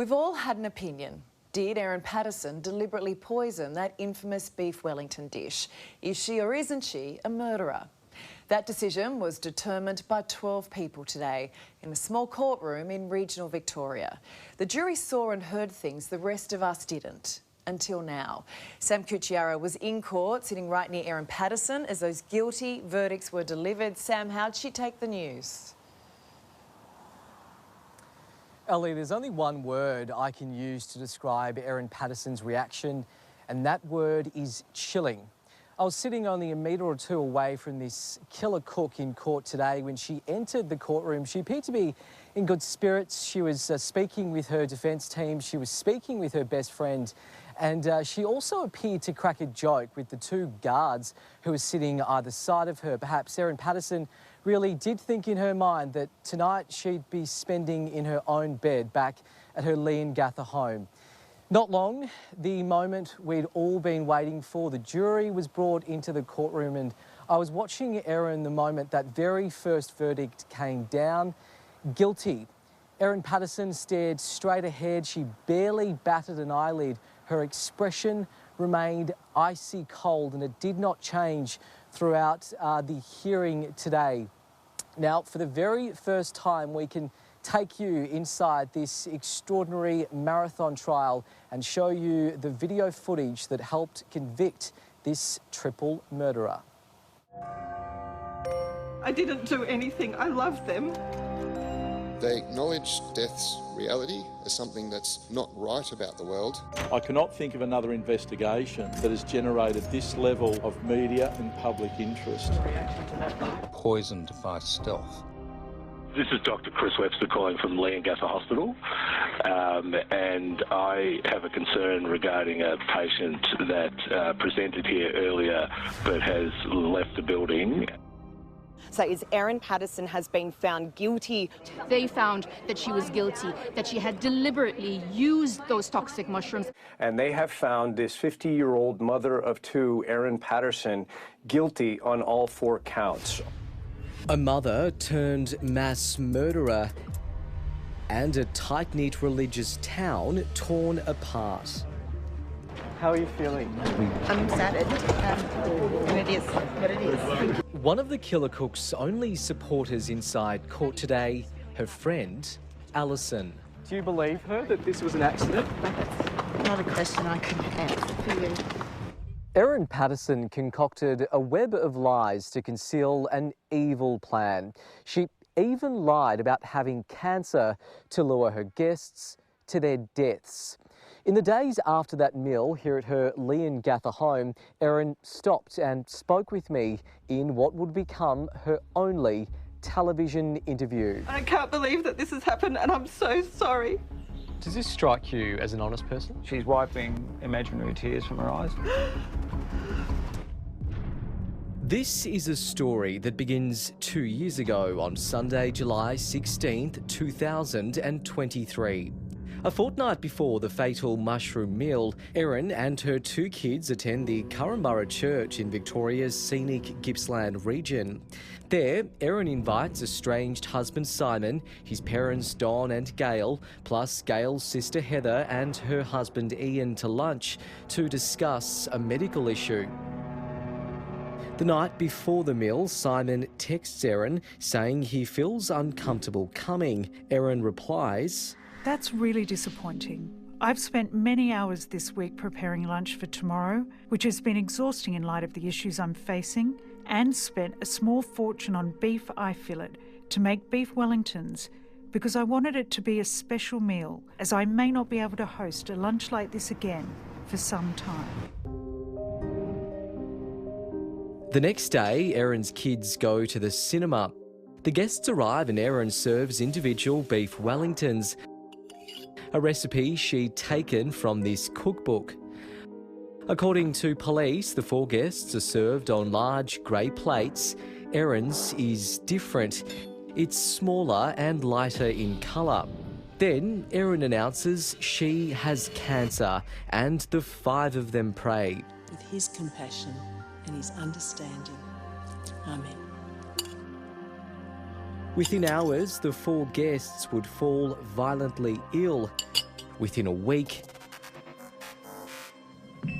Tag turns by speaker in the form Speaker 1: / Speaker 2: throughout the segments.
Speaker 1: We've all had an opinion. Did Erin Patterson deliberately poison that infamous beef Wellington dish? Is she or isn't she a murderer? That decision was determined by 12 people today in a small courtroom in regional Victoria. The jury saw and heard things the rest of us didn't. Until now. Sam Cucchiaro was in court, sitting right near Erin Patterson as those guilty verdicts were delivered. Sam, how'd she take the news?
Speaker 2: Ellie, there's only one word I can use to describe Erin Patterson's reaction, and that word is chilling. I was sitting only a metre or two away from this killer cook in court today. When she entered the courtroom, she appeared to be in good spirits. She was speaking with her defence team. She was speaking with her best friend. And she also appeared to crack a joke with the two guards who were sitting either side of her. Perhaps Erin Patterson really did think in her mind that tonight she'd be spending in her own bed back at her Leongatha home. Not long, the moment we'd all been waiting for, the jury was brought into the courtroom, and I was watching Erin the moment that very first verdict came down. Guilty. Erin Patterson stared straight ahead. She barely batted an eyelid. Her expression remained icy cold, and it did not change throughout the hearing today. Now, for the very first time, we can take you inside this extraordinary marathon trial and show you the video footage that helped convict this triple murderer.
Speaker 3: I didn't do anything. I loved them.
Speaker 4: They acknowledge death's reality as something that's not right about the world.
Speaker 5: I cannot think of another investigation that has generated this level of media and public interest.
Speaker 6: Poisoned by stealth.
Speaker 7: This is Dr. Chris Webster calling from Leongatha Hospital, and I have a concern regarding a patient that presented here earlier but has left the building.
Speaker 8: So is Erin Patterson has been found guilty.
Speaker 9: They found that she was guilty, that she had deliberately used those toxic mushrooms.
Speaker 10: And they have found this 50-year-old mother of two, Erin Patterson, guilty on all 4 counts.
Speaker 2: A mother turned mass murderer and a tight-knit religious town torn apart.
Speaker 10: How are you feeling?
Speaker 3: I'm saddened, and it is what it is.
Speaker 2: One of the killer cook's only supporters inside court today, her friend, Alison.
Speaker 10: Do you believe her that this was an accident?
Speaker 3: That's not a question I can answer for you.
Speaker 2: Erin Patterson concocted a web of lies to conceal an evil plan. She even lied about having cancer to lure her guests to their deaths. In the days after that meal here at her Leongatha home, Erin stopped and spoke with me in what would become her only television interview.
Speaker 3: I can't believe that this has happened, and I'm so sorry.
Speaker 2: Does this strike you as an honest person?
Speaker 10: She's wiping imaginary tears from her eyes.
Speaker 2: This is a story that begins 2 years ago on Sunday, July 16th, 2023. A fortnight before the fatal mushroom meal, Erin and her 2 kids attend the Currumbara Church in Victoria's scenic Gippsland region. There, Erin invites estranged husband Simon, his parents Don and Gail, plus Gail's sister Heather and her husband Ian to lunch to discuss a medical issue. The night before the meal, Simon texts Erin saying he feels uncomfortable coming. Erin replies,
Speaker 11: "That's really disappointing. I've spent many hours this week preparing lunch for tomorrow, which has been exhausting in light of the issues I'm facing, and spent a small fortune on beef eye fillet to make beef Wellingtons because I wanted it to be a special meal, as I may not be able to host a lunch like this again for some time."
Speaker 2: The next day, Erin's kids go to the cinema. The guests arrive and Erin serves individual beef Wellingtons, a recipe she'd taken from this cookbook. According to police, the 4 guests are served on large grey plates. Erin's is different. It's smaller and lighter in colour. Then Erin announces she has cancer, and the 5 of them pray.
Speaker 12: With his compassion and his understanding. Amen.
Speaker 2: Within hours, the 4 guests would fall violently ill.
Speaker 13: Within a week,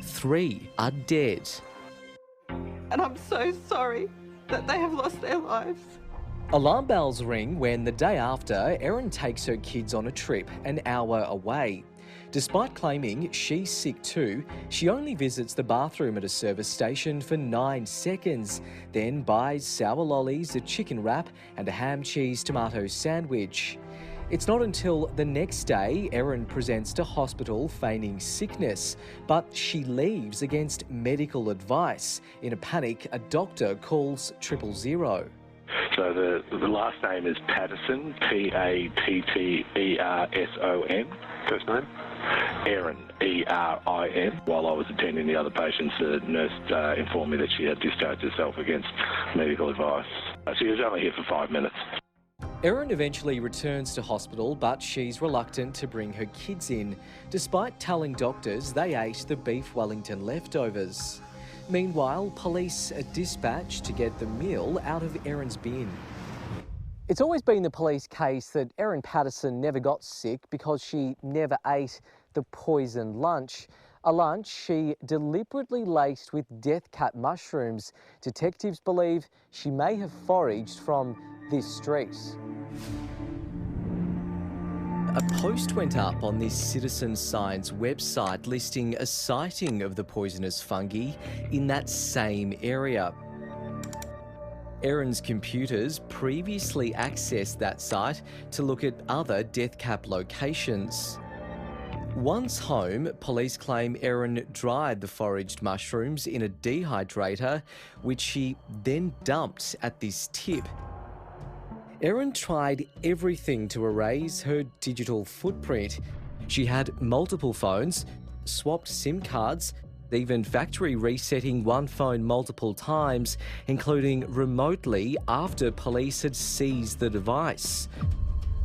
Speaker 13: 3 are dead.
Speaker 3: And I'm so sorry that they have lost their lives.
Speaker 2: Alarm bells ring when the day after, Erin takes her kids on a trip an hour away. Despite claiming she's sick too, she only visits the bathroom at a service station for 9 seconds, then buys sour lollies, a chicken wrap and a ham cheese tomato sandwich. It's not until the next day Erin presents to hospital feigning sickness, but she leaves against medical advice. In a panic, a doctor calls 000.
Speaker 7: So the last name is Patterson, Patterson. First name? Erin, Erin. While I was attending the other patients, the nurse informed me that she had discharged herself against medical advice. She was only here for 5 minutes.
Speaker 2: Erin eventually returns to hospital, but she's reluctant to bring her kids in, despite telling doctors they ate the beef Wellington leftovers. Meanwhile, police are dispatched to get the meal out of Erin's bin. It's always been the police case that Erin Patterson never got sick because she never ate the poisoned lunch. A lunch she deliberately laced with death cap mushrooms. Detectives believe she may have foraged from this street. A post went up on this citizen science website listing a sighting of the poisonous fungi in that same area. Erin's computers previously accessed that site to look at other death cap locations. Once home, police claim Erin dried the foraged mushrooms in a dehydrator, which she then dumped at this tip. Erin tried everything to erase her digital footprint. She had multiple phones, swapped SIM cards, even factory resetting one phone multiple times, including remotely after police had seized the device.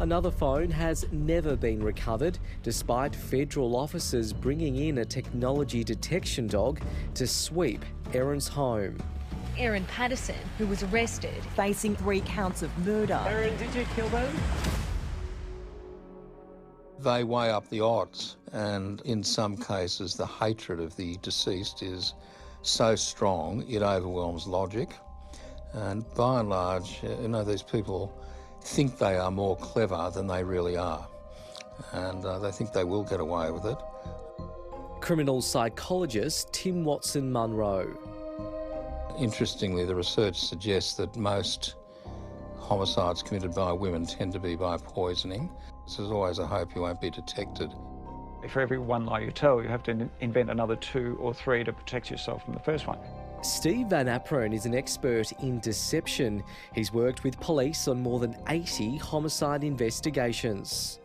Speaker 2: Another phone has never been recovered, despite federal officers bringing in a technology detection dog to sweep Erin's home.
Speaker 14: Erin Patterson, who was arrested,
Speaker 8: facing 3 counts of murder.
Speaker 2: Erin, did you kill them?
Speaker 6: They weigh up the odds, and in some cases the hatred of the deceased is so strong it overwhelms logic. And by and large, these people think they are more clever than they really are, and they think they will get away with it.
Speaker 2: Criminal psychologist Tim Watson-Munro.
Speaker 6: Interestingly, the research suggests that most homicides committed by women tend to be by poisoning. So there's always a hope you won't be detected.
Speaker 15: For every one lie you tell, you have to invent another 2 or 3 to protect yourself from the first one.
Speaker 2: Steve Van Apron is an expert in deception. He's worked with police on more than 80 homicide investigations.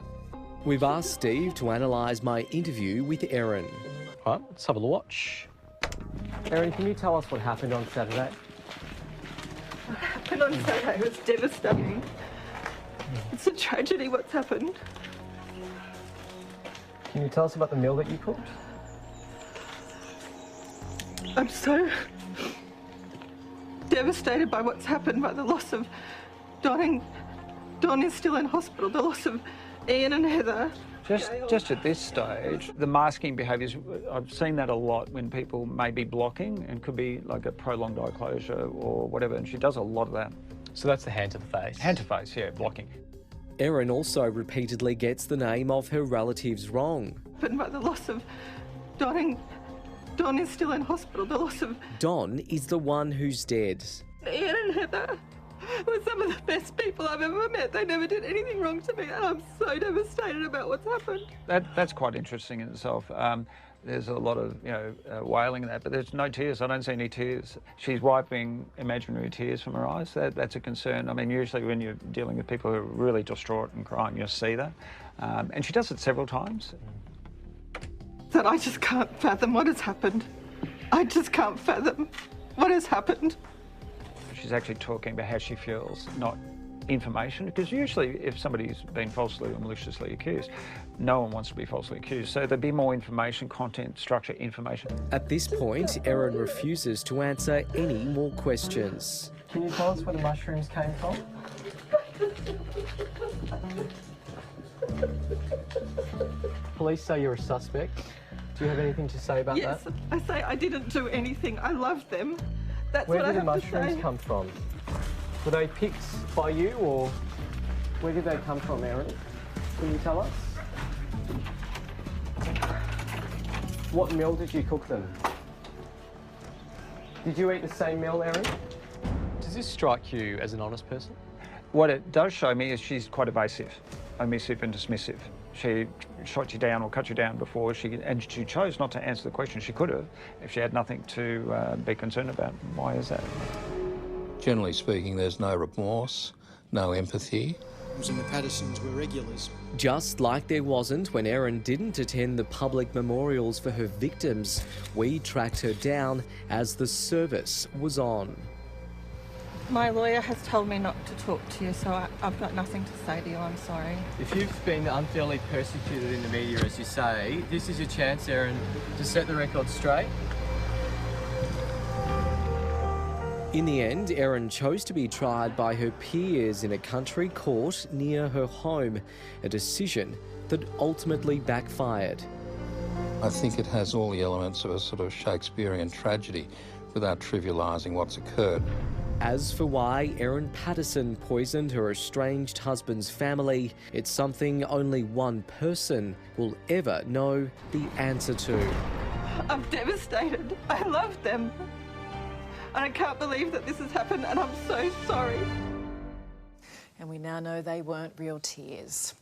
Speaker 2: We've asked Steve to analyse my interview with Erin.
Speaker 10: Right, let's have a watch.
Speaker 2: Erin, can you tell us what happened on Saturday?
Speaker 3: What happened on Saturday was devastating. It's a tragedy what's happened.
Speaker 2: Can you tell us about the meal that you cooked?
Speaker 3: I'm so devastated by what's happened, by the loss of Don. Don is still in hospital, the loss of Ian and Heather.
Speaker 15: Just at this stage, the masking behaviours, I've seen that a lot when people may be blocking and could be like a prolonged eye closure or whatever, and she does a lot of that.
Speaker 2: So that's the hand to the face?
Speaker 15: Hand to face, yeah, blocking.
Speaker 2: Erin also repeatedly gets the name of her relatives wrong.
Speaker 3: But by the loss of Don. Don is still in hospital, the loss of...
Speaker 2: Don is the one who's dead.
Speaker 3: Ian and Heather were some of the best people I've ever met. They never did anything wrong to me, and I'm so devastated about what's happened.
Speaker 15: That's quite interesting in itself. There's a lot of, wailing in that, but there's no tears. I don't see any tears. She's wiping imaginary tears from her eyes. That's a concern. I mean, usually when you're dealing with people who are really distraught and crying, you'll see that. And she does it several times.
Speaker 3: That I just can't fathom what has happened. I just can't fathom what has happened.
Speaker 15: She's actually talking about how she feels, not information, because usually if somebody's been falsely or maliciously accused, no one wants to be falsely accused. So there'd be more information, content, structure, information.
Speaker 2: At this point, Erin refuses to answer any more questions. Can you tell us where the mushrooms came from? Police say you're a suspect. Do you have anything to say about that?
Speaker 3: Yes, I say I didn't do anything. I loved them. That's
Speaker 2: Where
Speaker 3: what I
Speaker 2: did the
Speaker 3: have to
Speaker 2: mushrooms
Speaker 3: say.
Speaker 2: come from? Were they picked by you, or where did they come from, Erin? Can you tell us? What meal did you cook them? Did you eat the same meal, Erin? Does this strike you as an honest person?
Speaker 15: What it does show me is she's quite evasive, omissive and dismissive. She shot you down or cut you down before and she chose not to answer the question. She could have if she had nothing to be concerned about. Why is that?
Speaker 6: Generally speaking, there's no remorse, no empathy.
Speaker 16: And the Pattersons were regulars.
Speaker 13: Just like there wasn't when Erin didn't attend the public memorials for her victims. We tracked her down as the service was on.
Speaker 3: My lawyer has told me not to talk to you, so I've got nothing to say to you. I'm sorry.
Speaker 2: If you've been unfairly persecuted in the media, as you say, this is your chance, Erin, to set the record straight.
Speaker 13: In the end, Erin chose to be tried by her peers in a country court near her home, a decision that ultimately backfired.
Speaker 6: I think it has all the elements of a sort of Shakespearean tragedy without trivialising what's occurred.
Speaker 13: As for why Erin Patterson poisoned her estranged husband's family, it's something only one person will ever know the answer to.
Speaker 3: I'm devastated. I love them. And I can't believe that this has happened, and I'm so sorry.
Speaker 1: And we now know they weren't real tears.